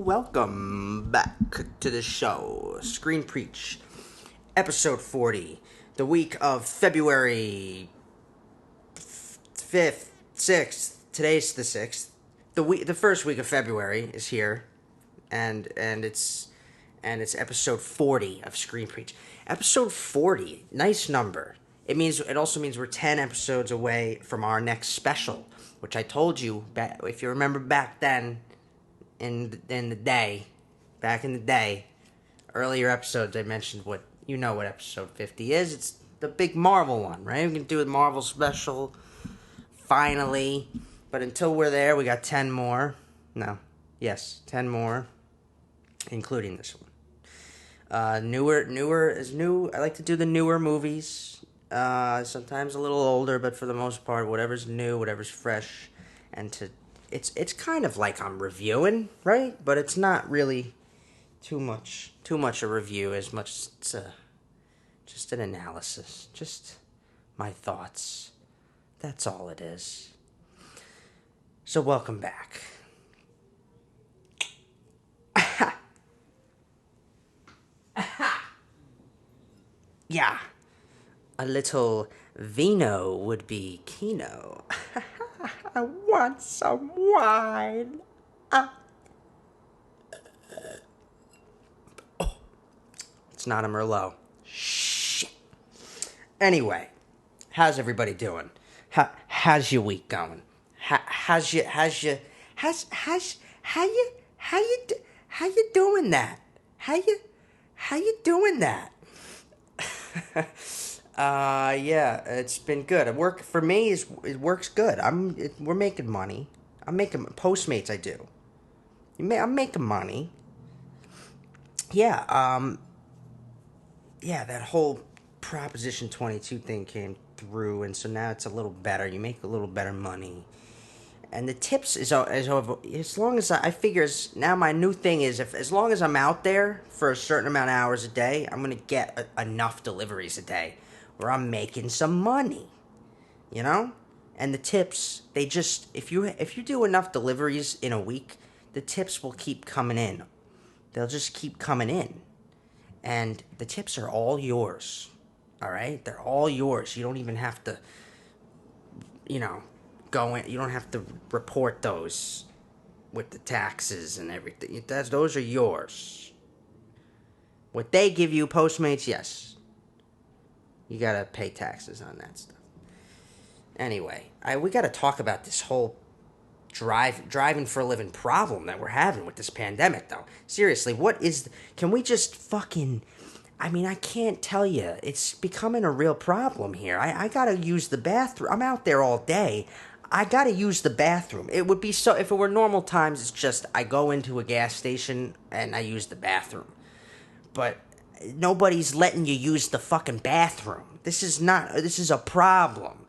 welcome back to the show. Screen Preach, episode 40, the week of February 5th, 6th. Today's the 6th. The first week of February is here, and it's episode 40 of Screen Preach. Episode 40, nice number. It also means we're 10 episodes away from our next special, which I told you, if you remember back then, back in the day, earlier episodes I mentioned what episode 50 is. It's the big Marvel one, right? We're going to do a Marvel special, finally. But until we're there, we got 10 more. 10 more, including this one. Newer is new. I like to do the newer movies. Sometimes a little older, but for the most part, whatever's new, whatever's fresh, and it's kind of like I'm reviewing, right? But it's not really too much a review as much as it's just an analysis, just my thoughts. That's all it is. So welcome back. Yeah. A little vino would be kino. I want some wine. It's not a Merlot. Shit. Anyway, how's everybody doing? How's your week going? How you doing that? How you doing that? Yeah, it's been good. For me, it works good. We're making money. I'm making Postmates. I do. I'm making money. Yeah. Yeah. That whole Proposition 22 thing came through, and so now it's a little better. You make a little better money, and the tips is as long as I figure now my new thing is as long as I'm out there for a certain amount of hours a day, I'm gonna get enough deliveries a day where I'm making some money, And the tips, they just if you do enough deliveries in a week, the tips will keep coming in. They'll just keep coming in, and the tips are all yours. All right, they're all yours. You don't even have to, go in. You don't have to report those with the taxes and everything. Those are yours. What they give you, Postmates, yes. You gotta pay taxes on that stuff. Anyway, we gotta talk about this whole driving for a living problem that we're having with this pandemic, though. Seriously, can we just fucking... I can't tell you. It's becoming a real problem here. I gotta use the bathroom. I'm out there all day. I gotta use the bathroom. It would be so... If it were normal times, it's just I go into a gas station and I use the bathroom. But nobody's letting you use the fucking bathroom. This is a problem.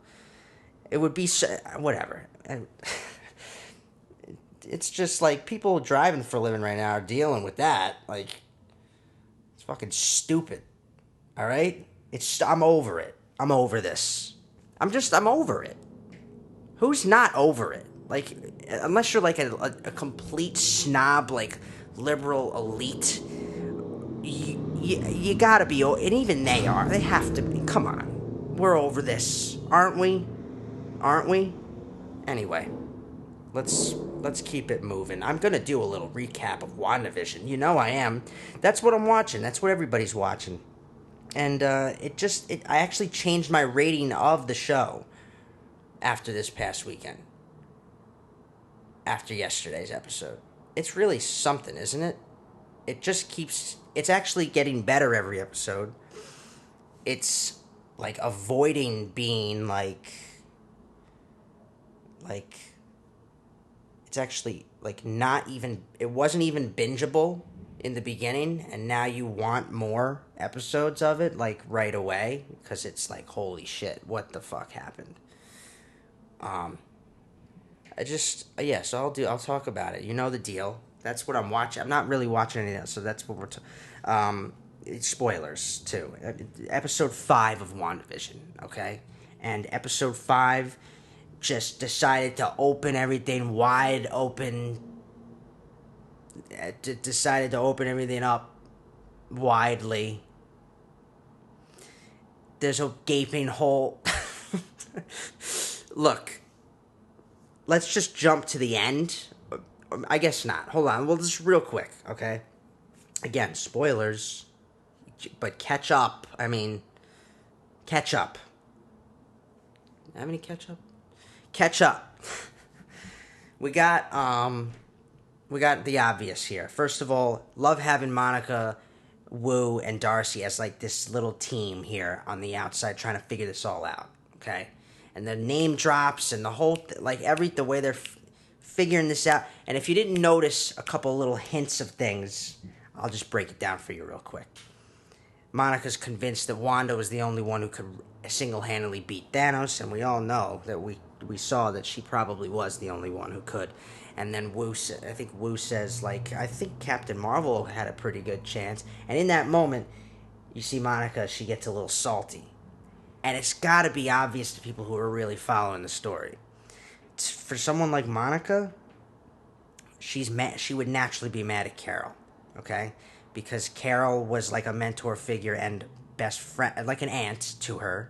It would be so... Whatever. It's just like people driving for a living right now are dealing with that. Like... fucking stupid. All right? I'm over it. I'm over this. I'm over it. Who's not over it? Like, unless you're like a complete snob, like liberal elite, you gotta be, and even they have to be. Come on. We're over this. Aren't we? Anyway, let's keep it moving. I'm going to do a little recap of WandaVision. You know I am. That's what I'm watching. That's what everybody's watching. And I actually changed my rating of the show after this past weekend. After yesterday's episode. It's really something, isn't it? It's actually getting better every episode. It's like avoiding being like it's actually like not even, it wasn't even bingeable in the beginning, and now you want more episodes of it like right away because it's like, holy shit, what the fuck happened? So I'll talk about it. You know the deal. That's what I'm watching. I'm not really watching anything else, so that's what we're spoilers too. Episode 5 of WandaVision, okay? And episode 5 just decided to open everything wide open decided to open everything up widely. There's a gaping hole. Look, let's just jump to the end. I guess not. Hold on. Well, just real quick, okay? Again, spoilers, but catch up. I mean, catch up. Have any catch up? Catch up. we got the obvious here. First of all, love having Monica, Wu, and Darcy as like this little team here on the outside trying to figure this all out. Okay, and the name drops and the whole the way they're figuring this out. And if you didn't notice a couple little hints of things, I'll just break it down for you real quick. Monica's convinced that Wanda was the only one who could single-handedly beat Thanos, and we all know that we saw that she probably was the only one who could. And then Wu says, like, I think Captain Marvel had a pretty good chance. And in that moment, you see Monica, she gets a little salty. And it's got to be obvious to people who are really following the story. For someone like Monica, she's mad. She would naturally be mad at Carol, okay? Because Carol was like a mentor figure and best friend, like an aunt to her.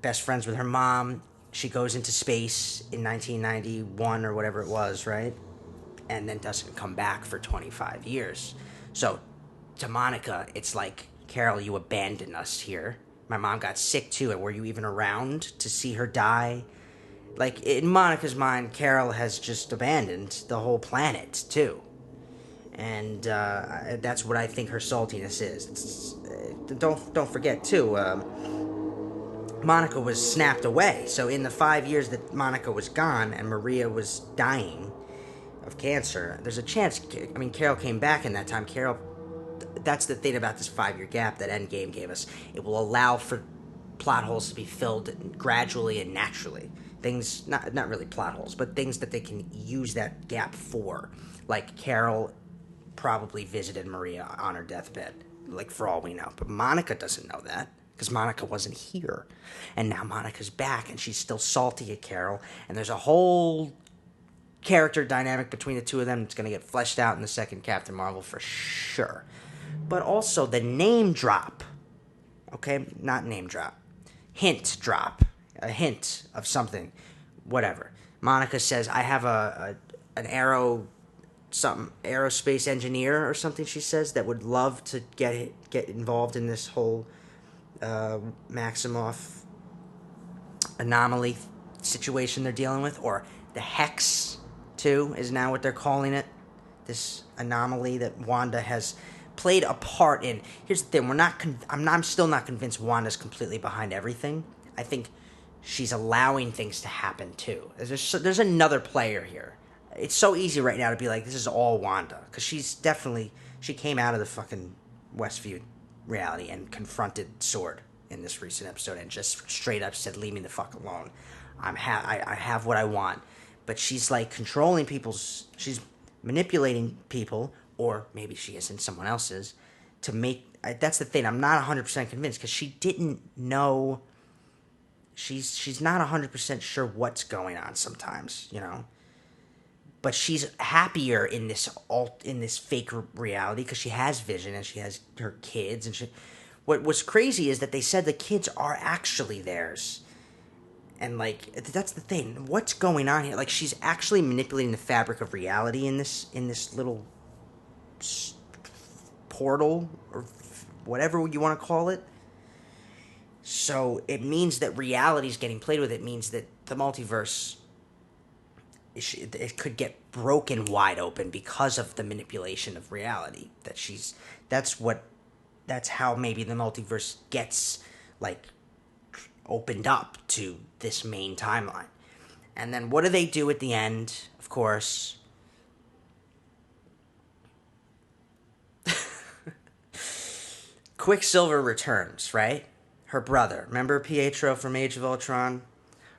Best friends with her mom. She goes into space in 1991 or whatever it was, right? And then doesn't come back for 25 years. So, to Monica, it's like, Carol, you abandoned us here. My mom got sick too, and were you even around to see her die? Like, in Monica's mind, Carol has just abandoned the whole planet, too. And that's what I think her saltiness is. Don't forget, too, Monica was snapped away. So in the 5 years that Monica was gone and Maria was dying of cancer, there's a chance, I mean, Carol came back in that time. Carol, that's the thing about this 5-year gap that Endgame gave us. It will allow for plot holes to be filled gradually and naturally. Things, not really plot holes, but things that they can use that gap for. Like Carol probably visited Maria on her deathbed, like for all we know. But Monica doesn't know that, because Monica wasn't here. And now Monica's back, and she's still salty at Carol, and there's a whole character dynamic between the two of them that's going to get fleshed out in the second Captain Marvel for sure. But also the name drop, okay? Not name drop. Hint drop. A hint of something. Whatever. Monica says, I have an aerospace engineer or something, she says, that would love to get involved in this whole Maximoff anomaly situation they're dealing with, or the Hex, too, is now what they're calling it. This anomaly that Wanda has played a part in. Here's the thing: I'm still not convinced Wanda's completely behind everything. I think she's allowing things to happen too. There's another player here. It's so easy right now to be like, this is all Wanda, because she came out of the fucking Westview reality and confronted Sword in this recent episode and just straight up said, leave me the fuck alone. I have what I want. But she's like controlling she's manipulating people, or maybe she isn't, someone else's, to make, that's the thing, I'm not 100% convinced, because she didn't know, she's not 100% sure what's going on sometimes, you know? But she's happier in this fake reality because she has Vision and she has her kids, and what was crazy is that they said the kids are actually theirs. And like, that's the thing. What's going on here? Like, she's actually manipulating the fabric of reality in this little portal, or whatever you want to call it. So it means that reality's getting played with. It means that the multiverse, it could get broken wide open because of the manipulation of reality. That's how maybe the multiverse gets, like, opened up to this main timeline. And then what do they do at the end? Of course, Quicksilver returns, right? Her brother. Remember Pietro from Age of Ultron?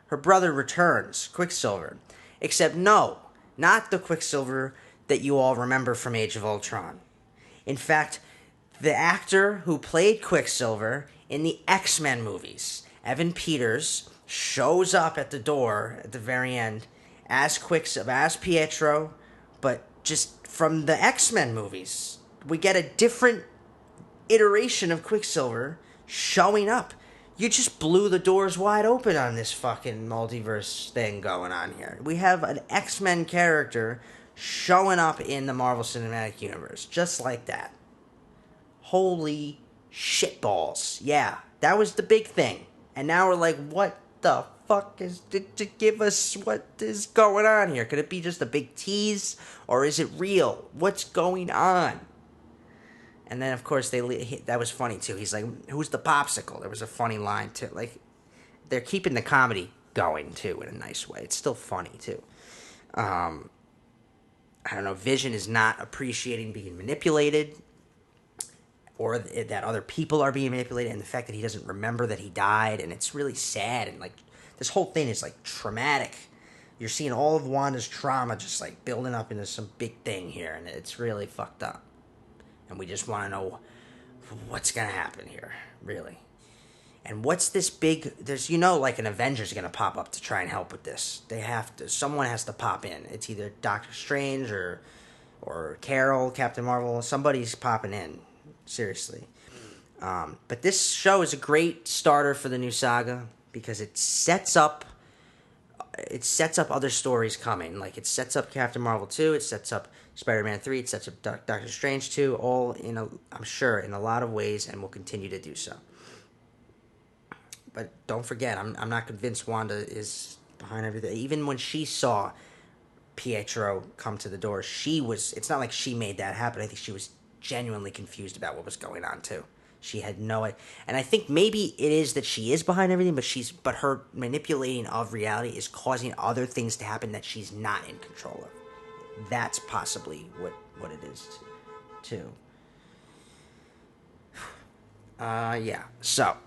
Her brother returns, Quicksilver. Except no, not the Quicksilver that you all remember from Age of Ultron. In fact, the actor who played Quicksilver in the X-Men movies, Evan Peters, shows up at the door at the very end as Pietro, but just from the X-Men movies. We get a different iteration of Quicksilver showing up. You just blew the doors wide open on this fucking multiverse thing going on here. We have an X-Men character showing up in the Marvel Cinematic Universe, just like that. Holy shitballs. Yeah, that was the big thing. And now we're like, what the fuck is to give us what is going on here? Could it be just a big tease, or is it real? What's going on? And then, of course, that was funny, too. He's like, who's the popsicle? There was a funny line, too. Like, they're keeping the comedy going, too, in a nice way. It's still funny, too. I don't know. Vision is not appreciating being manipulated, or that other people are being manipulated, and the fact that he doesn't remember that he died, and it's really sad. And, like, this whole thing is, like, traumatic. You're seeing all of Wanda's trauma just, like, building up into some big thing here, and it's really fucked up. And we just want to know what's going to happen here, really. And what's this big... There's, like an Avengers going to pop up to try and help with this. They have to... Someone has to pop in. It's either Doctor Strange or Carol, Captain Marvel. Somebody's popping in. Seriously. But this show is a great starter for the new saga because it sets up other stories coming. Like, it sets up Captain Marvel 2, it sets up Spider-Man 3, it sets up Doctor Strange 2, all I'm sure, in a lot of ways, and will continue to do so. But don't forget, I'm not convinced Wanda is behind everything. Even when she saw Pietro come to the door, it's not like she made that happen. I think she was genuinely confused about what was going on, too. She had no idea. And I think maybe it is that she is behind everything, but her manipulating of reality is causing other things to happen that she's not in control of. That's possibly what it is, too. Yeah. So,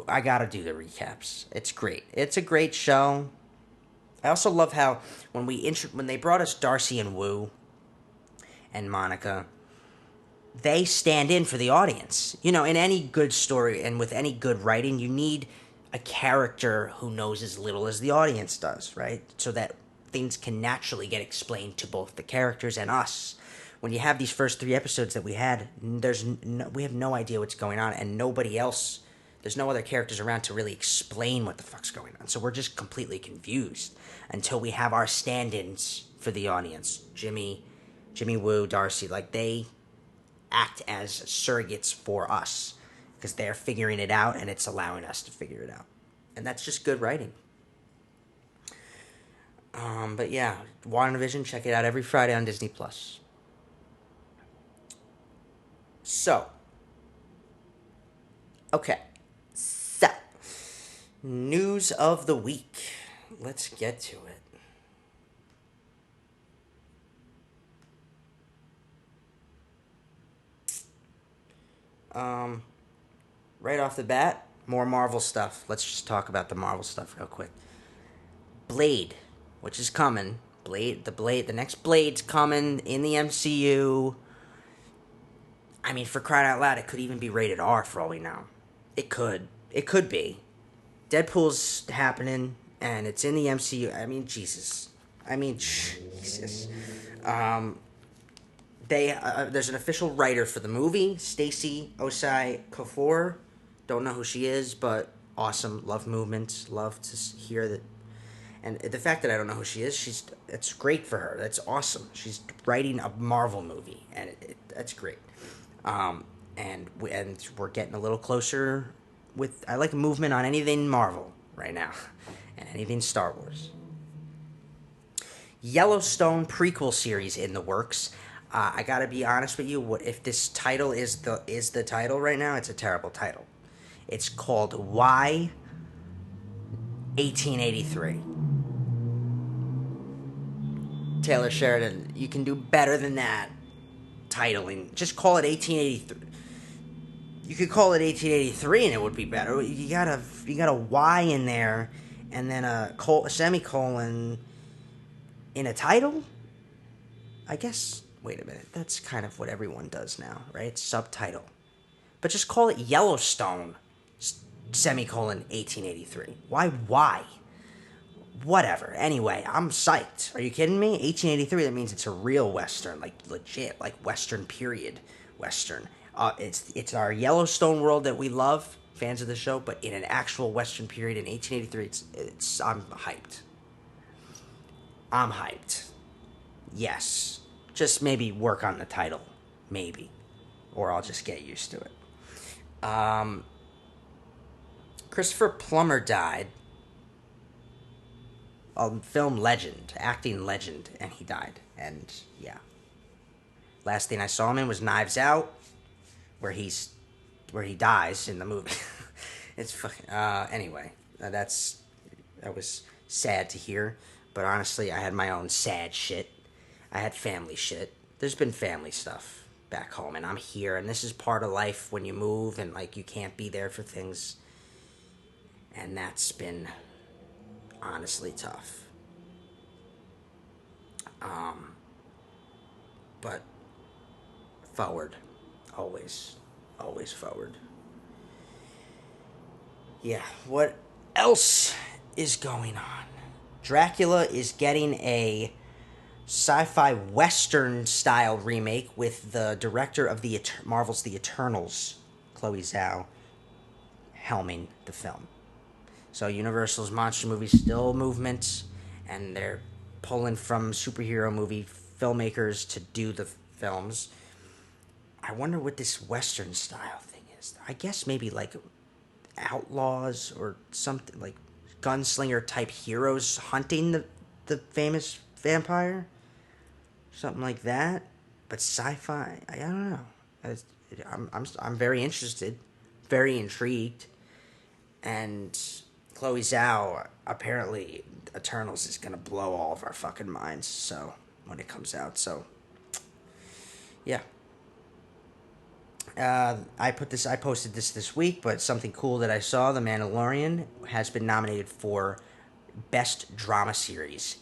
I gotta do the recaps. It's great. It's a great show. I also love how when they brought us Darcy and Wu and Monica, they stand in for the audience. In any good story and with any good writing, you need a character who knows as little as the audience does, right? So that things can naturally get explained to both the characters and us. When you have these first 3 episodes that we had, we have no idea what's going on, and there's no other characters around to really explain what the fuck's going on. So we're just completely confused until we have our stand-ins for the audience. Jimmy Woo, Darcy, like they act as surrogates for us because they're figuring it out and it's allowing us to figure it out. And that's just good writing. But yeah, WandaVision, check it out every Friday on Disney+. So, okay. So, news of the week. Let's get to it. Right off the bat, more Marvel stuff. Let's just talk about the Marvel stuff real quick. Blade, which is coming. The next Blade's coming in the MCU. I mean, for crying out loud, it could even be rated R for all we know. It could be. Deadpool's happening, and it's in the MCU. I mean, Jesus. There's an official writer for the movie, Stacey Osei Kuffour. Don't know who she is, but awesome. Love movement. Love to hear that. And the fact that I don't know who she is, it's great for her. That's awesome. She's writing a Marvel movie, and that's great. And we're getting a little closer with. I like movement on anything Marvel right now, and anything Star Wars. Yellowstone prequel series in the works. I gotta be honest with you. If this title is the title right now? It's a terrible title. It's called Why 1883. Taylor Sheridan, you can do better than that titling. Just call it 1883. You could call it 1883 and it would be better. You got a Y in there and then a semicolon in a title? I guess, wait a minute. That's kind of what everyone does now, right? Subtitle. But just call it Yellowstone, semicolon 1883. Why? whatever. Anyway, I'm psyched. Are you kidding me? 1883, that means it's a real Western, like legit, like Western period Western. It's our Yellowstone world that we love, fans of the show, but in an actual Western period in 1883, I'm hyped. I'm hyped. Yes. Just maybe work on the title. Maybe. Or I'll just get used to it. Christopher Plummer died. A film legend, acting legend, and he died. And yeah. Last thing I saw him in was Knives Out, where he dies in the movie. It's fucking anyway, that was sad to hear, but honestly, I had my own sad shit. I had family shit. There's been family stuff back home, and I'm here, and this is part of life when you move and like you can't be there for things. And that's been honestly tough. But forward. Always forward. Yeah, what else is going on? Dracula is getting a sci-fi western style remake with the director of Marvel's The Eternals, Chloe Zhao, helming the film. So Universal's monster movies still movement, and they're pulling from superhero movie filmmakers to do the films. I wonder what this western style thing is. I guess maybe like outlaws or something, like gunslinger type heroes hunting the famous vampire, something like that. But sci-fi, I don't know. I'm very interested, very intrigued, and Chloe Zhao, apparently Eternals is gonna blow all of our fucking minds. So when it comes out, so yeah. I posted this week, but something cool that I saw: The Mandalorian has been nominated for Best Drama Series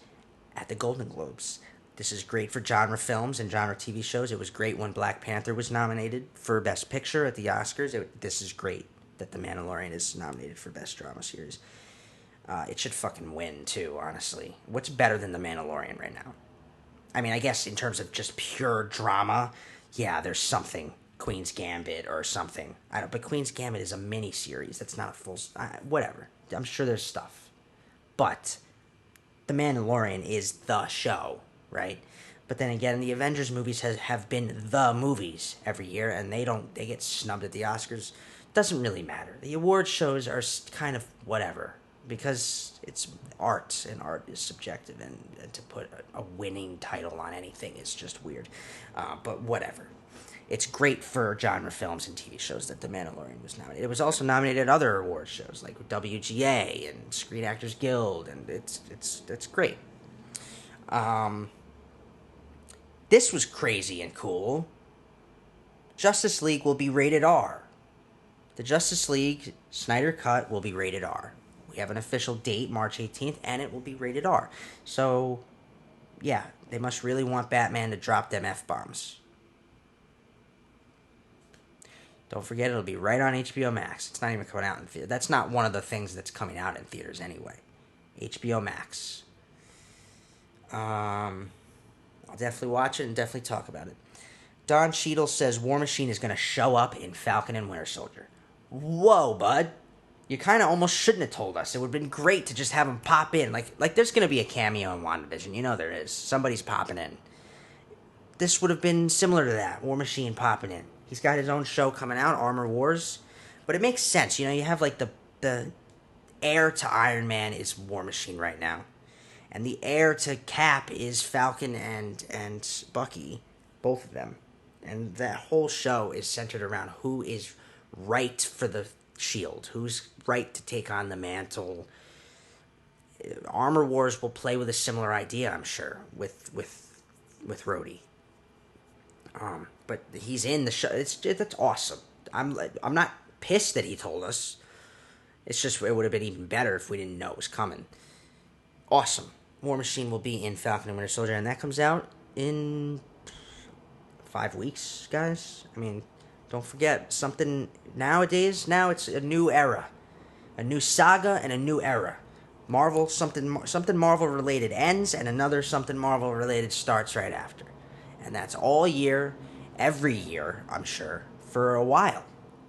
at the Golden Globes. This is great for genre films and genre TV shows. It was great when Black Panther was nominated for Best Picture at the Oscars. This is great that The Mandalorian is nominated for Best Drama Series. It should fucking win, too, honestly. What's better than The Mandalorian right now? I mean, I guess in terms of just pure drama, yeah, there's something. Queen's Gambit or something. But Queen's Gambit is a mini series. That's not a full. Whatever. I'm sure there's stuff, but The Mandalorian is the show, right? But then again, the Avengers movies have been the movies every year, and they get snubbed at the Oscars. Doesn't really matter. The award shows are kind of whatever because it's art, and art is subjective, and to put a winning title on anything is just weird. But whatever. It's great for genre films and TV shows that The Mandalorian was nominated. It was also nominated at other award shows like WGA and Screen Actors Guild, and it's great. This was crazy and cool. Justice League will be rated R. The Justice League Snyder Cut will be rated R. We have an official date, March 18th, and it will be rated R. So, yeah, they must really want Batman to drop them F-bombs. Don't forget, it'll be right on HBO Max. It's not even coming out in theaters. That's not one of the things that's coming out in theaters anyway. HBO Max. I'll definitely watch it and definitely talk about it. Don Cheadle says War Machine is going to show up in Falcon and Winter Soldier. Whoa, bud. You kind of almost shouldn't have told us. It would have been great to just have him pop in. Like there's going to be a cameo in WandaVision. You know there is. Somebody's popping in. This would have been similar to that. War Machine popping in. He's got his own show coming out, Armor Wars. But it makes sense. You know, you have like the heir to Iron Man is War Machine right now. And the heir to Cap is Falcon and Bucky. Both of them. And that whole show is centered around who is right for the shield. Who's right to take on the mantle. Armor Wars will play with a similar idea, I'm sure, with Rhodey. But he's in the show. That's awesome. I'm not pissed that he told us. It's just it would have been even better if we didn't know it was coming. Awesome. War Machine will be in Falcon and Winter Soldier, and that comes out in 5 weeks, guys. I mean, don't forget something nowadays. Now it's a new era, a new saga, and a new era. Marvel, something Marvel related ends, and another something Marvel related starts right after. And that's all year, every year, I'm sure, for a while.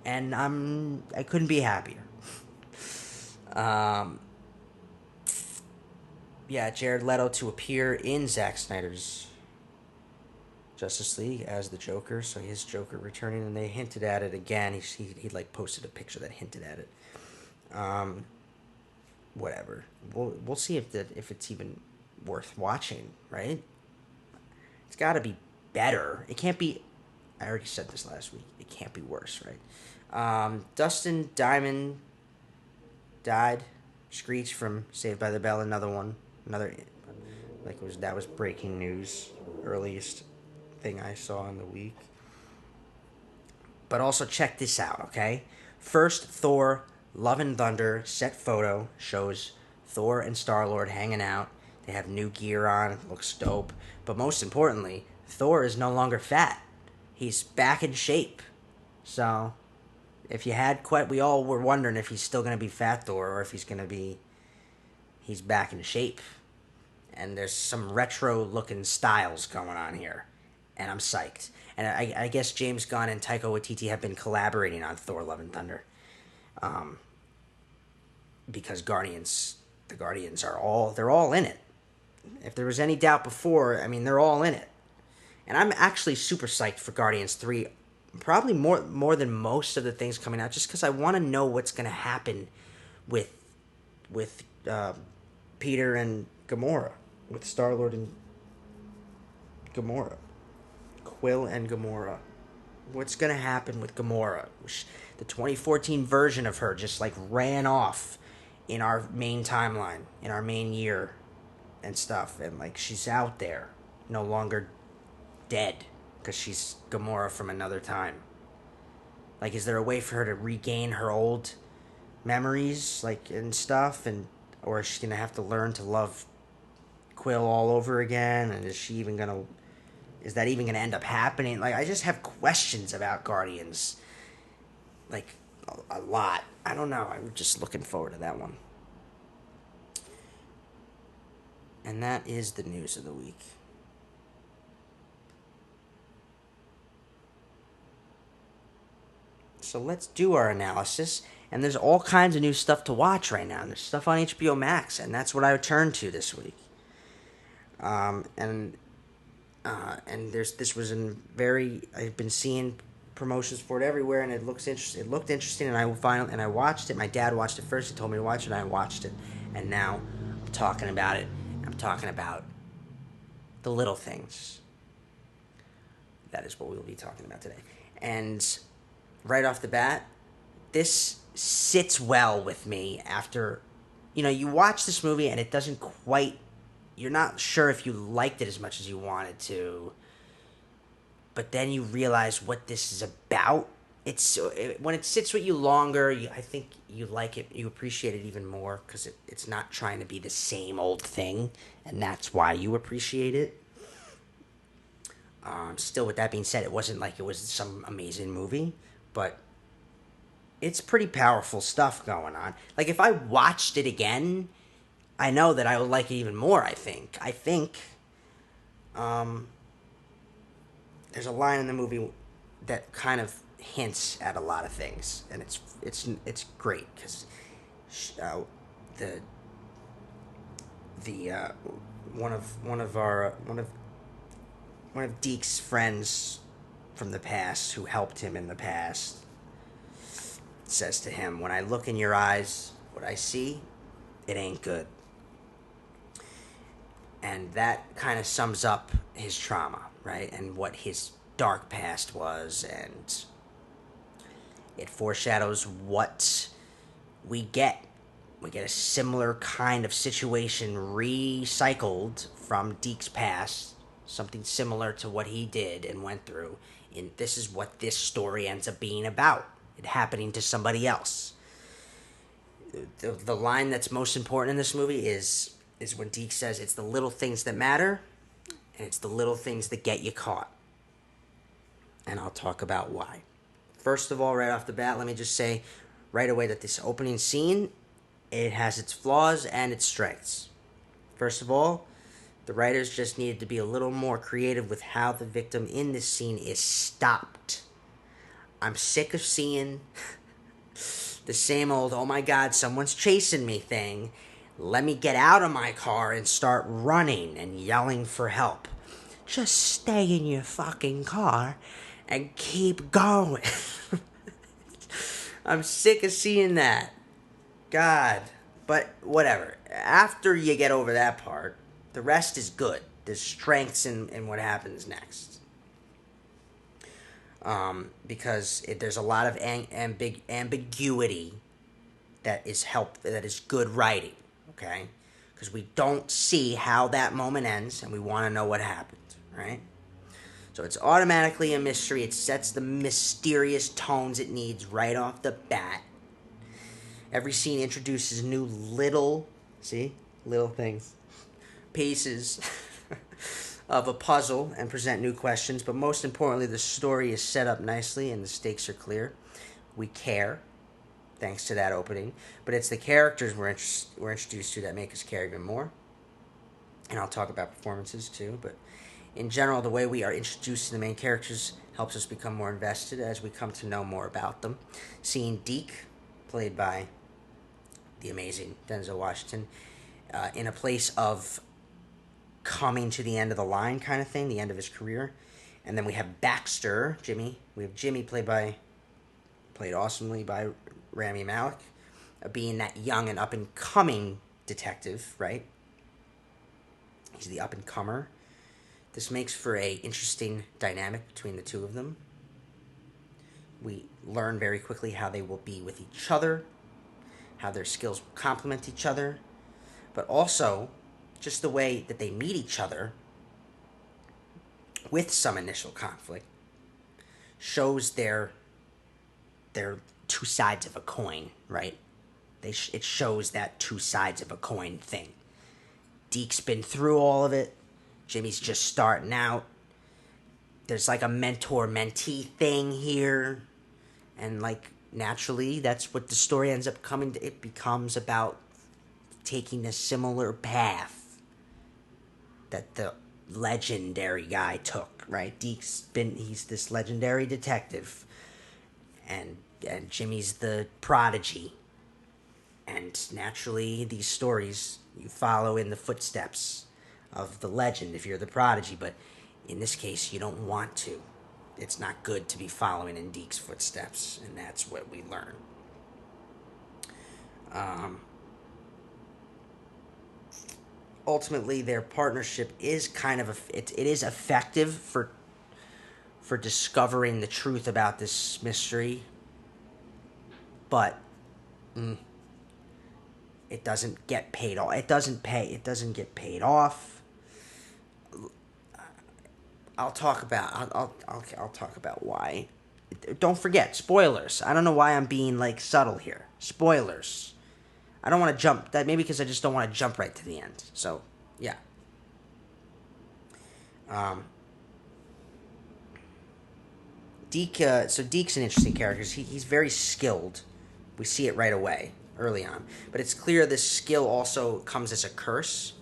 And I couldn't be happier. Um, yeah, Jared Leto to appear in Zack Snyder's Justice League as the Joker, so his Joker returning, and they hinted at it again. He like posted a picture that hinted at it. Um, Whatever. We'll see if it's even worth watching, right? It's got to be better. It can't be. I already said this last week. It can't be worse, right? Dustin Diamond died. Screech from Saved by the Bell. Another one. Another. Like that was breaking news. Earliest thing I saw in the week. But also check this out, okay? First, Thor, Love and Thunder set photo shows Thor and Star-Lord hanging out. They have new gear on. It looks dope. But most importantly, Thor is no longer fat. He's back in shape. So, if you had we all were wondering if he's still going to be Fat Thor or if he's back in shape. And there's some retro-looking styles going on here. And I'm psyched. And I guess James Gunn and Taika Waititi have been collaborating on Thor: Love and Thunder, because the Guardians they're all in it. If there was any doubt before, I mean they're all in it, and I'm actually super psyched for Guardians 3, probably more than most of the things coming out, just because I want to know what's going to happen with Peter and Gamora, with Star-Lord and Gamora. Quill and Gamora. What's going to happen with Gamora? The 2014 version of her just like ran off in our main timeline, in our main year and stuff. And like she's out there, no longer dead because she's Gamora from another time. Like, is there a way for her to regain her old memories, like, and stuff? Or is she going to have to learn to love Quill all over again? And is that even going to end up happening? Like, I just have questions about Guardians. Like, a lot. I don't know. I'm just looking forward to that one. And that is the news of the week. So let's do our analysis. And there's all kinds of new stuff to watch right now. There's stuff on HBO Max, and that's what I turned to this week. And this was I've been seeing promotions for it everywhere, and it looked interesting, and I watched it. My dad watched it first. He told me to watch it, and I watched it, and now I'm talking about it. I'm talking about the little things. That is what we'll be talking about today. And right off the bat, this sits well with me after, you watch this movie and it doesn't quite, you're not sure if you liked it as much as you wanted to, but then you realize what this is about. When it sits with you longer, I think you like it, you appreciate it even more, because it's not trying to be the same old thing, and that's why you appreciate it. Still, with that being said, it wasn't like it was some amazing movie, but it's pretty powerful stuff going on. Like, if I watched it again, I know that I would like it even more, I think. There's a line in the movie that kind of hints at a lot of things, and it's great, because one of Deke's friends from the past, who helped him in the past, says to him, "When I look in your eyes, what I see, it ain't good." And that kind of sums up his trauma, right? And what his dark past was, and it foreshadows what we get. We get a similar kind of situation recycled from Deke's past, something similar to what he did and went through. And this is what this story ends up being about. It happening to somebody else. The line that's most important in this movie is when Deke says, "It's the little things that matter, and it's the little things that get you caught." And I'll talk about why. First of all, right off the bat, let me just say right away that this opening scene It has its flaws and its strengths. First of all, the writers just needed to be a little more creative with how the victim in this scene is stopped. I'm sick of seeing the same old, oh my god, someone's chasing me thing. Let me get out of my car and start running and yelling for help. Just stay in your fucking car and keep going. I'm sick of seeing that. God. But whatever. After you get over that part, the rest is good. There's strengths in what happens next. Because there's a lot of ambiguity that is good writing, okay? Because we don't see how that moment ends, and we want to know what happened, right? So it's automatically a mystery. It sets the mysterious tones it needs right off the bat. Every scene introduces new little things, pieces of a puzzle and present new questions, but most importantly, the story is set up nicely and the stakes are clear. We care, thanks to that opening, but it's the characters we're introduced to that make us care even more. And I'll talk about performances too, but in general, the way we are introduced to the main characters helps us become more invested as we come to know more about them. Seeing Deke, played by the amazing Denzel Washington, in a place of coming to the end of the line kind of thing, the end of his career. And then we have Baxter, Jimmy. We have Jimmy played awesomely by Rami Malek, being that young and up-and-coming detective, right? He's the up-and-comer. This makes for a interesting dynamic between the two of them. We learn very quickly how they will be with each other, how their skills will complement each other, but also just the way that they meet each other with some initial conflict shows their two sides of a coin, right? It shows that two sides of a coin thing. Deke's been through all of it. Jimmy's just starting out. There's like a mentor-mentee thing here. And like naturally, that's what the story ends up coming to. It becomes about taking a similar path that the legendary guy took, right? He's this legendary detective, and Jimmy's the prodigy. And naturally, these stories, you follow in the footsteps of the legend if you're the prodigy, but in this case, you don't want to. It's not good to be following in Deke's footsteps, and that's what we learn. Ultimately, their partnership is kind of it is effective for discovering the truth about this mystery, but it doesn't get paid off. It doesn't get paid off. I'll talk about why. Don't forget spoilers. I don't know why I'm being like subtle here. Spoilers. I don't want to jump that, maybe because I just don't want to jump right to the end. So yeah. Deke. So Deke's an interesting character. He's very skilled. We see it right away, early on. But it's clear this skill also comes as a curse.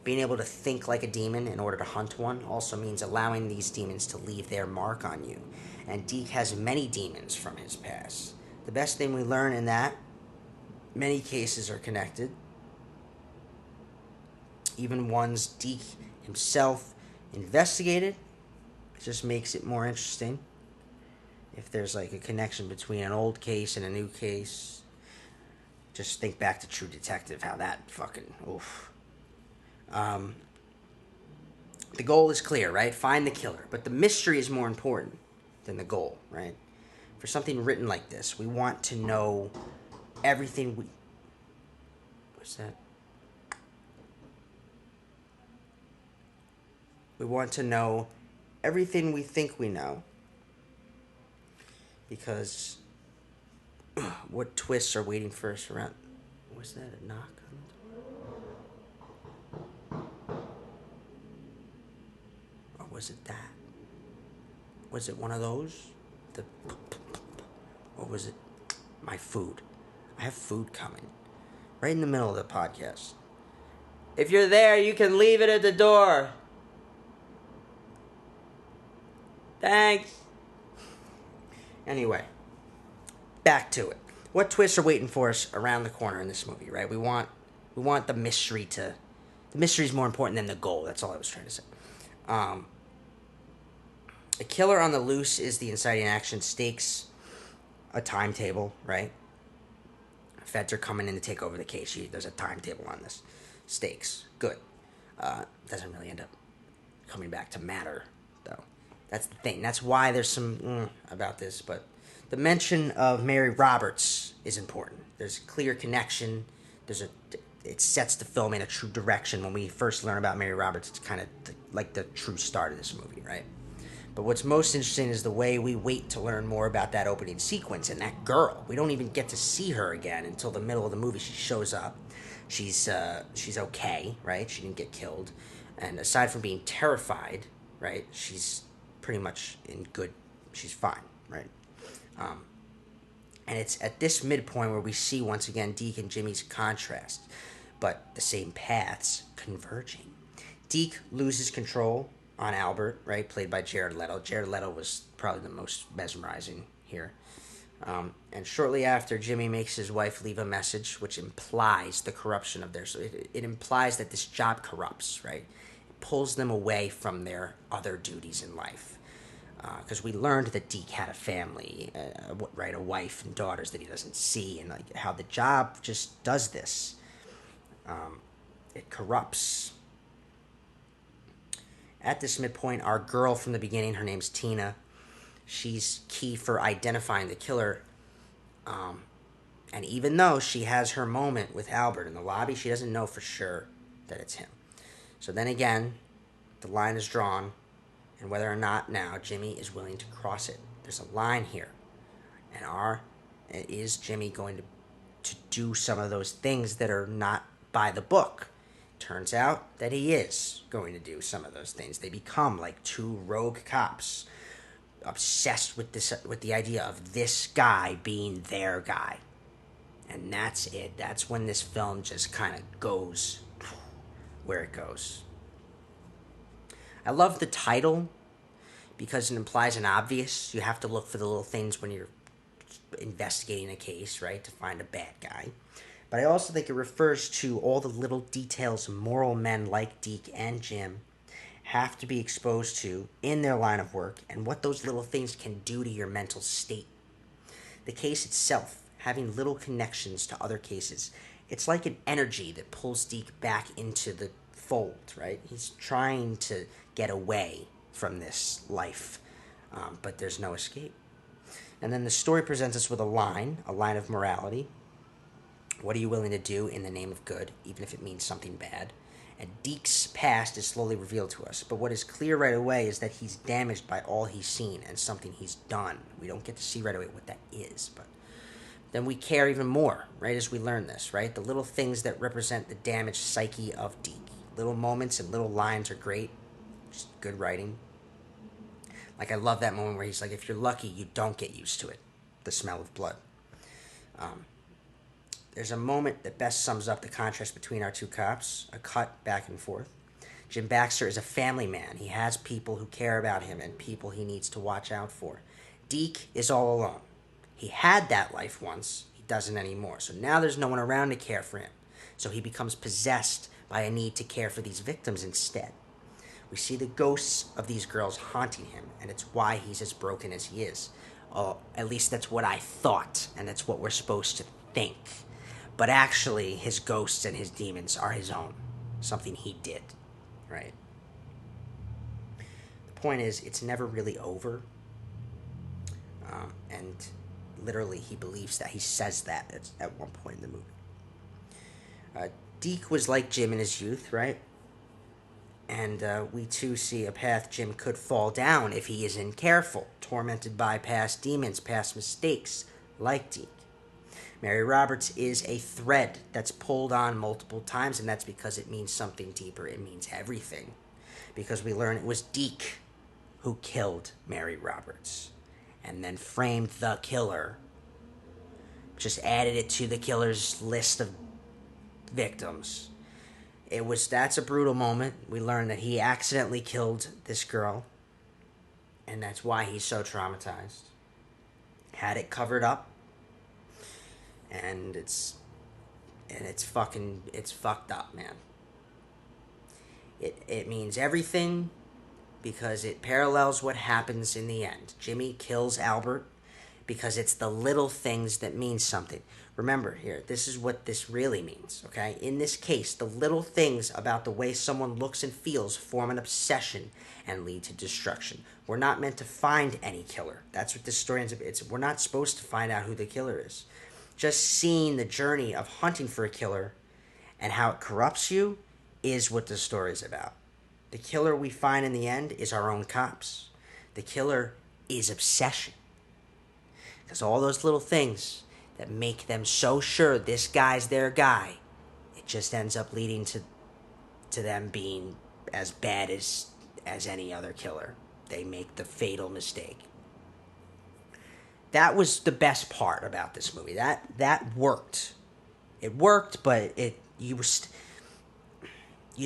Being able to think like a demon in order to hunt one also means allowing these demons to leave their mark on you. And Deke has many demons from his past. The best thing we learn in that, many cases are connected. Even ones Deke himself investigated. It just makes it more interesting. If there's like a connection between an old case and a new case. Just think back to True Detective, how that fucking, oof. The goal is clear, right? Find the killer. But the mystery is more important than the goal, right? For something written like this, we want to know everything What's that? We want to know everything we think we know. Because what twists are waiting for us around? Was that a knock on the door? Or was it that? Was it one of those? Or was it my food? I have food coming. Right in the middle of the podcast. If you're there, you can leave it at the door. Thanks. Anyway, back to it. What twists are waiting for us around the corner in this movie, right? We want the mystery to... The mystery is more important than the goal. That's all I was trying to say. A killer on the loose is the inciting action. Stakes, a timetable, right? Feds are coming in to take over the case. There's a timetable on this. Stakes, good. Doesn't really end up coming back to matter, though. That's the thing. That's why there's some about this, but the mention of Mary Roberts is important. There's a clear connection. It sets the film in a true direction. When we first learn about Mary Roberts, it's kind of like the true start of this movie, right? But what's most interesting is the way we wait to learn more about that opening sequence and that girl. We don't even get to see her again until the middle of the movie. She shows up. She's okay, right? She didn't get killed. And aside from being terrified, right, she's pretty much she's fine, right? And it's at this midpoint where we see once again Deke and Jimmy's contrast, but the same paths converging. Deke loses control on Albert, right, played by Jared Leto. Jared Leto was probably the most mesmerizing here. And shortly after, Jimmy makes his wife leave a message, which implies the corruption of theirs. So it implies that this job corrupts, right? It pulls them away from their other duties in life. Because we learned that Deke had a family, right, a wife and daughters that he doesn't see, and like how the job just does this. It corrupts. At this midpoint, our girl from the beginning, her name's Tina. She's key for identifying the killer. And even though she has her moment with Albert in the lobby, she doesn't know for sure that it's him. So then again, the line is drawn, and whether or not now Jimmy is willing to cross it. There's a line here. And is Jimmy going to do some of those things that are not by the book? Turns out that he is going to do some of those things. They become like two rogue cops, obsessed with the idea of this guy being their guy. And that's it. That's when this film just kind of goes where it goes. I love the title because it implies an obvious. You have to look for the little things when you're investigating a case, right, to find a bad guy. But I also think it refers to all the little details moral men like Deke and Jim have to be exposed to in their line of work and what those little things can do to your mental state. The case itself, having little connections to other cases, it's like an energy that pulls Deke back into the fold, right? He's trying to get away from this life, but there's no escape. And then the story presents us with a line of morality. What are you willing to do in the name of good, even if it means something bad? And Deke's past is slowly revealed to us, but what is clear right away is that he's damaged by all he's seen and something he's done. We don't get to see right away what that is, but then we care even more, right, as we learn this, right? The little things that represent the damaged psyche of Deke. Little moments and little lines are great. Just good writing. Like, I love that moment where he's like, if you're lucky, you don't get used to it. The smell of blood. There's a moment that best sums up the contrast between our two cops. A cut back and forth. Jim Baxter is a family man. He has people who care about him and people he needs to watch out for. Deke is all alone. He had that life once. He doesn't anymore. So now there's no one around to care for him. So he becomes possessed by a need to care for these victims instead. We see the ghosts of these girls haunting him, and it's why he's as broken as he is. At least that's what I thought, and that's what we're supposed to think. But actually, his ghosts and his demons are his own. Something he did, right? The point is, it's never really over. And literally, he believes that. He says that at one point in the movie. Deke was like Jim in his youth, right? And we too see a path Jim could fall down if he isn't careful, tormented by past demons, past mistakes, like Deke. Mary Roberts is a thread that's pulled on multiple times, and that's because it means something deeper. It means everything. Because we learn it was Deke who killed Mary Roberts and then framed the killer. Just added it to the killer's list of victims. That's a brutal moment. We learn that he accidentally killed this girl, and that's why he's so traumatized. Had it covered up, and it's fucked up, man. It means everything because it parallels what happens in the end. Jimmy kills Albert because it's the little things that mean something. Remember here, this is what this really means, okay? In this case, the little things about the way someone looks and feels form an obsession and lead to destruction. We're not meant to find any killer. That's what this story ends up. We're not supposed to find out who the killer is. Just seeing the journey of hunting for a killer and how it corrupts you is what the story is about. The killer we find in the end is our own cops. The killer is obsession. Because all those little things that make them so sure this guy's their guy, it just ends up leading to them being as bad as any other killer. They make the fatal mistake. That was the best part about this movie. That worked. It worked, but you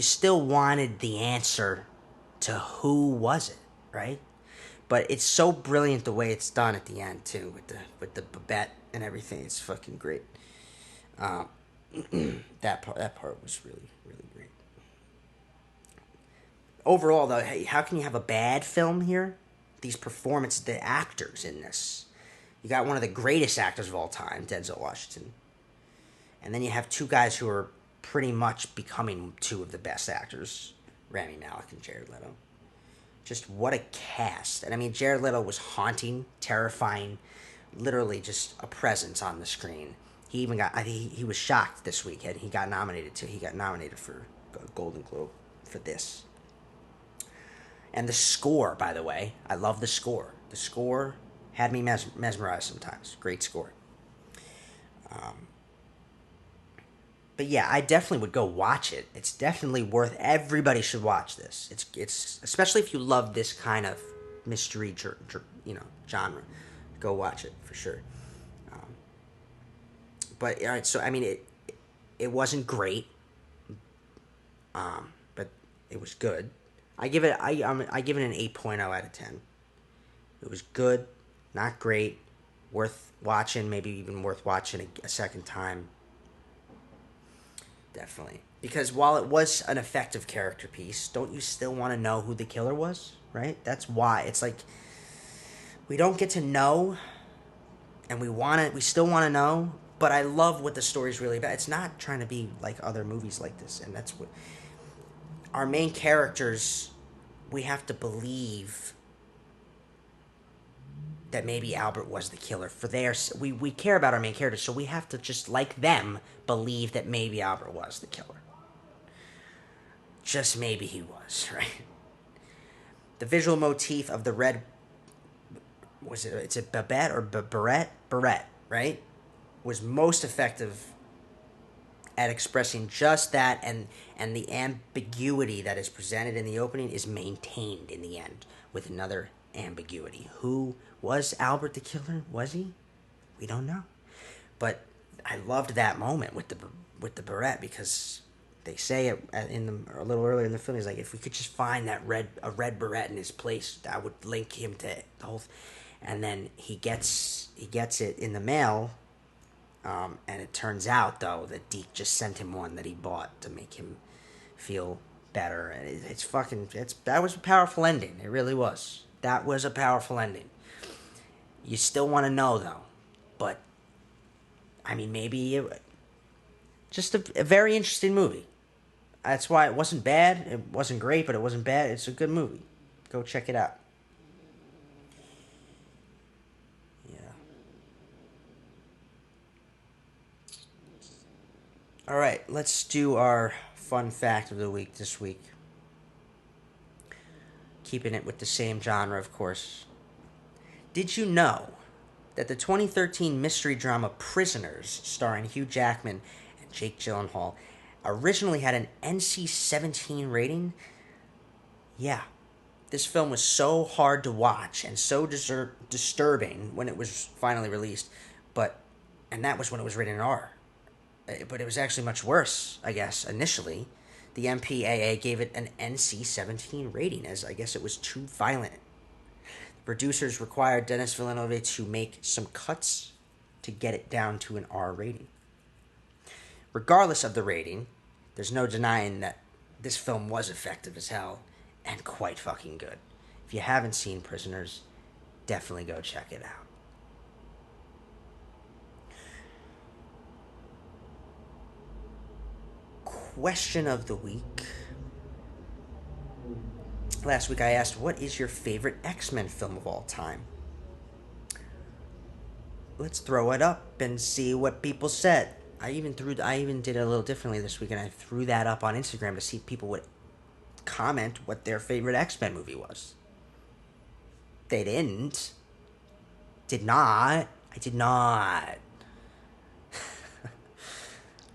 still wanted the answer to who was it, right? But it's so brilliant the way it's done at the end too, with the Babette and everything. It's fucking great. That part was really, really great. Overall, though, hey, how can you have a bad film here? These performances, the actors in this. You got one of the greatest actors of all time, Denzel Washington. And then you have two guys who are pretty much becoming two of the best actors, Rami Malek and Jared Leto. Just what a cast. And I mean, Jared Leto was haunting, terrifying, literally just a presence on the screen. He even got, I think he was shocked this week, and he got nominated for a Golden Globe for this. And the score, by the way, I love the score. The score had me mesmerized sometimes. Great score. But yeah, I definitely would go watch it. It's definitely worth. Everybody should watch this. It's especially if you love this kind of mystery, genre. Go watch it for sure. But all right, so I mean, it wasn't great, but it was good. I give it an 8.0 out of 10. It was good, not great, worth watching. Maybe even worth watching a second time. Definitely. Because while it was an effective character piece, don't you still want to know who the killer was? Right? That's why. It's like, we don't get to know, and we still want to know, but I love what the story's really about. It's not trying to be like other movies like this, and that's what... Our main characters, we have to believe that maybe Albert was the killer. We care about our main characters, so we have to, just like them, believe that maybe Albert was the killer. Just maybe he was, right? The visual motif of the red... It's a Babette or Barrette, right? Was most effective at expressing just that, and the ambiguity that is presented in the opening is maintained in the end with another ambiguity. Who was Albert the killer? Was he? We don't know. But I loved that moment with the Barrette, because they say it a little earlier in the film. He's like, if we could just find a red Barrette in his place, that would link him to the whole. And then he gets it in the mail. And it turns out, though, that Deke just sent him one that he bought to make him feel better. And that was a powerful ending. It really was. That was a powerful ending. You still want to know, though. But, I mean, just a very interesting movie. That's why it wasn't bad. It wasn't great, but it wasn't bad. It's a good movie. Go check it out. All right, let's do our fun fact of the week this week. Keeping it with the same genre, of course. Did you know that the 2013 mystery drama Prisoners, starring Hugh Jackman and Jake Gyllenhaal, originally had an NC-17 rating? Yeah. This film was so hard to watch and so disturbing when it was finally released, and that was when it was rated R. but it was actually much worse, I guess, initially. The MPAA gave it an NC-17 rating, as I guess it was too violent. Producers required Denis Villeneuve to make some cuts to get it down to an R rating. Regardless of the rating, there's no denying that this film was effective as hell and quite fucking good. If you haven't seen Prisoners, definitely go check it out. Question of the week. Last week I asked, what is your favorite X-Men film of all time? Let's throw it up and see what people said. I even did it a little differently this week, and I threw that up on Instagram to see if people would comment what their favorite X-Men movie was. They didn't. Did not. I did not.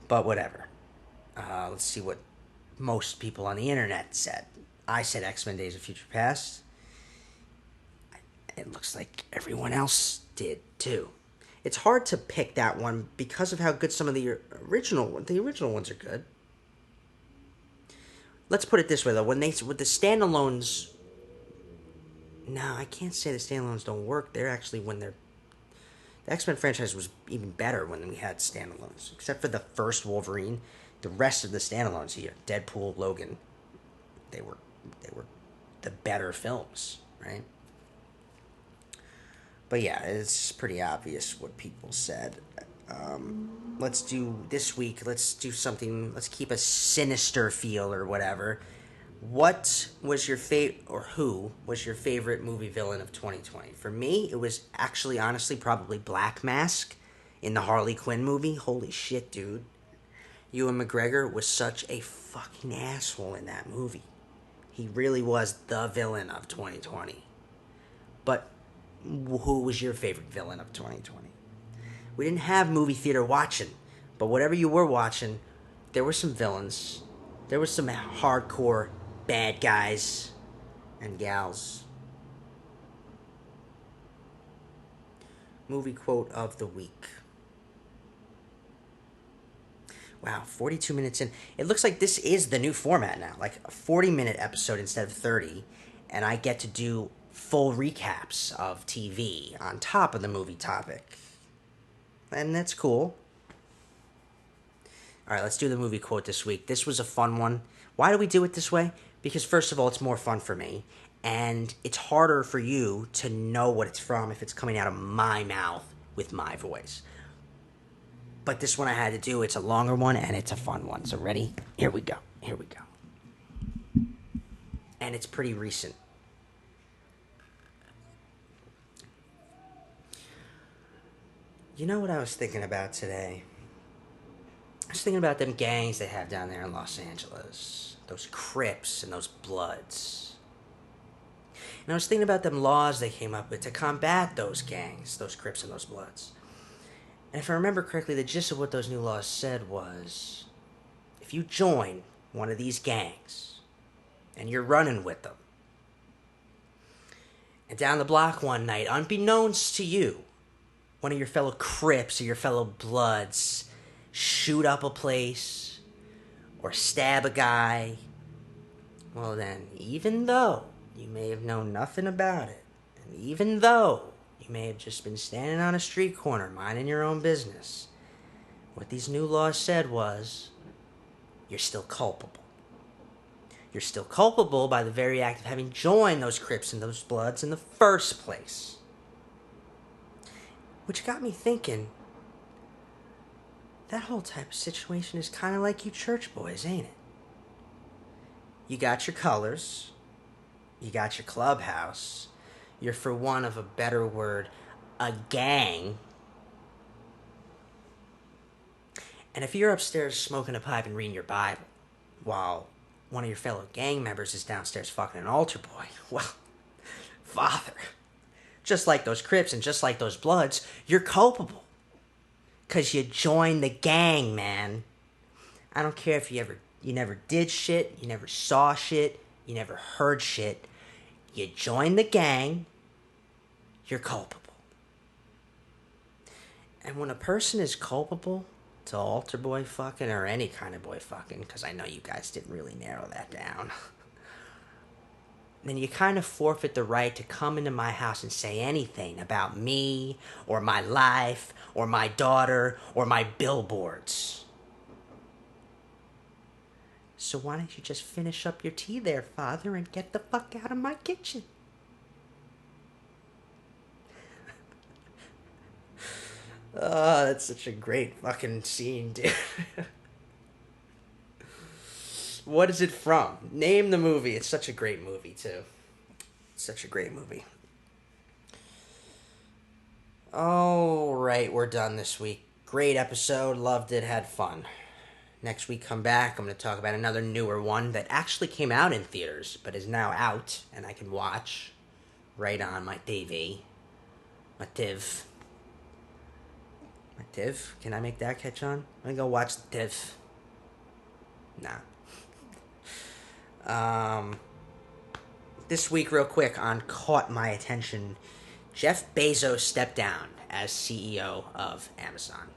But whatever. Let's see what most people on the internet said. I said X-Men Days of Future Past. It looks like everyone else did too. It's hard to pick that one because of how good some of the original ones are good. Let's put it this way though, with the standalones, no, I can't say the standalones don't work. They're actually the X-Men franchise was even better when we had standalones, except for the first Wolverine. The rest of the standalones here, Deadpool, Logan, they were the better films, right? But yeah, it's pretty obvious what people said. Let's do this week. Let's do something. Let's keep a sinister feel or whatever. What was your who was your favorite movie villain of 2020? For me, it was actually, honestly, probably Black Mask in the Harley Quinn movie. Holy shit, dude! Ewan McGregor was such a fucking asshole in that movie. He really was the villain of 2020. But who was your favorite villain of 2020? We didn't have movie theater watching, but whatever you were watching, there were some villains. There were some hardcore bad guys and gals. Movie quote of the week. Wow, 42 minutes in. It looks like this is the new format now, like a 40-minute episode instead of 30, and I get to do full recaps of TV on top of the movie topic. And that's cool. Alright, let's do the movie quote this week. This was a fun one. Why do we do it this way? Because first of all, it's more fun for me, and it's harder for you to know what it's from if it's coming out of my mouth with my voice. But this one I had to do. It's a longer one, and it's a fun one. So ready? Here we go. And it's pretty recent. You know what I was thinking about today? I was thinking about them gangs they have down there in Los Angeles. Those Crips and those Bloods. And I was thinking about them laws they came up with to combat those gangs, those Crips and those Bloods. And if I remember correctly, the gist of what those new laws said was, if you join one of these gangs, and you're running with them, and down the block one night, unbeknownst to you, one of your fellow Crips or your fellow Bloods shoot up a place, or stab a guy, well then, even though you may have known nothing about it, and even though you may have just been standing on a street corner minding your own business, what these new laws said was, you're still culpable. You're still culpable by the very act of having joined those Crips and those Bloods in the first place. Which got me thinking, that whole type of situation is kind of like you church boys, ain't it? You got your colors, you got your clubhouse, you're, for want of a better word, a gang. And if you're upstairs smoking a pipe and reading your Bible, while one of your fellow gang members is downstairs fucking an altar boy, well, father, just like those Crips and just like those Bloods, you're culpable. Because you joined the gang, man. I don't care if you never did shit, you never saw shit, you never heard shit. You join the gang, you're culpable. And when a person is culpable, to altar boy fucking or any kind of boy fucking, because I know you guys didn't really narrow that down, then you kind of forfeit the right to come into my house and say anything about me or my life or my daughter or my billboards. So why don't you just finish up your tea there, Father, and get the fuck out of my kitchen? Oh, that's such a great fucking scene, dude. What is it from? Name the movie. It's such a great movie, too. Such a great movie. All right, we're done this week. Great episode. Loved it. Had fun. Next week, come back. I'm going to talk about another newer one that actually came out in theaters, but is now out, and I can watch right on my TV. My TV. My TIV? Can I make that catch on? I'm gonna go watch the TIV. Nah. This week, real quick, on Caught My Attention, Jeff Bezos stepped down as CEO of Amazon.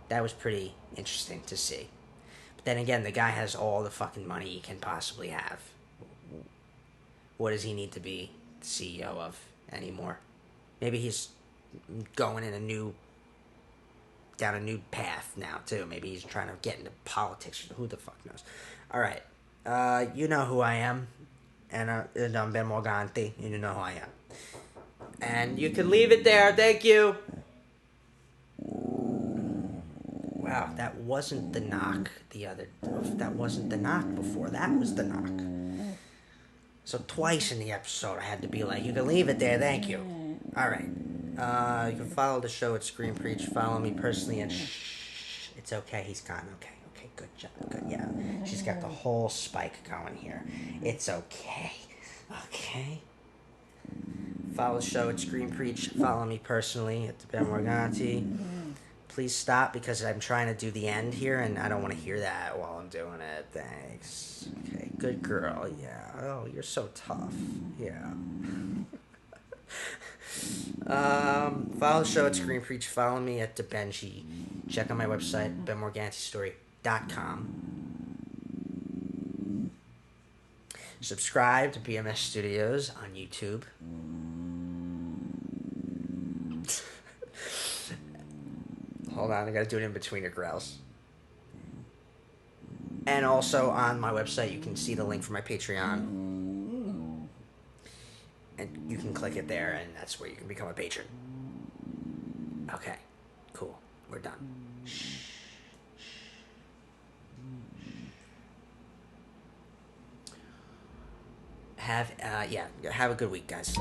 That was pretty interesting to see. But then again, the guy has all the fucking money he can possibly have. What does he need to be the CEO of anymore? Maybe he's going in down a new path now, too. Maybe he's trying to get into politics. Who the fuck knows? All right. You know who I am. And I'm Ben Morganti. And you know who I am. And you can leave it there. Thank you. Wow, that wasn't the knock that wasn't the knock before. That was the knock. So twice in the episode I had to be like, you can leave it there. Thank you. All right. You can follow the show at Screen Preach. Follow me personally at It's okay. He's gone. Okay. Good job. Good. Yeah. She's got the whole spike going here. It's okay. Okay. Follow the show at Screen Preach. Follow me personally at Ben Morganti. Please stop because I'm trying to do the end here and I don't want to hear that while I'm doing it. Thanks. Okay. Good girl. Yeah. Oh, you're so tough. Yeah. Follow the show at Screen Preach. Follow me at DeBenji. Check out my website, benmorgantistory.com. Subscribe to BMS Studios on YouTube. Hold on, I gotta do it in between your growls. And also on my website, you can see the link for my Patreon. And you can click it there, and that's where you can become a patron. Okay, cool. We're done. Have a good week, guys.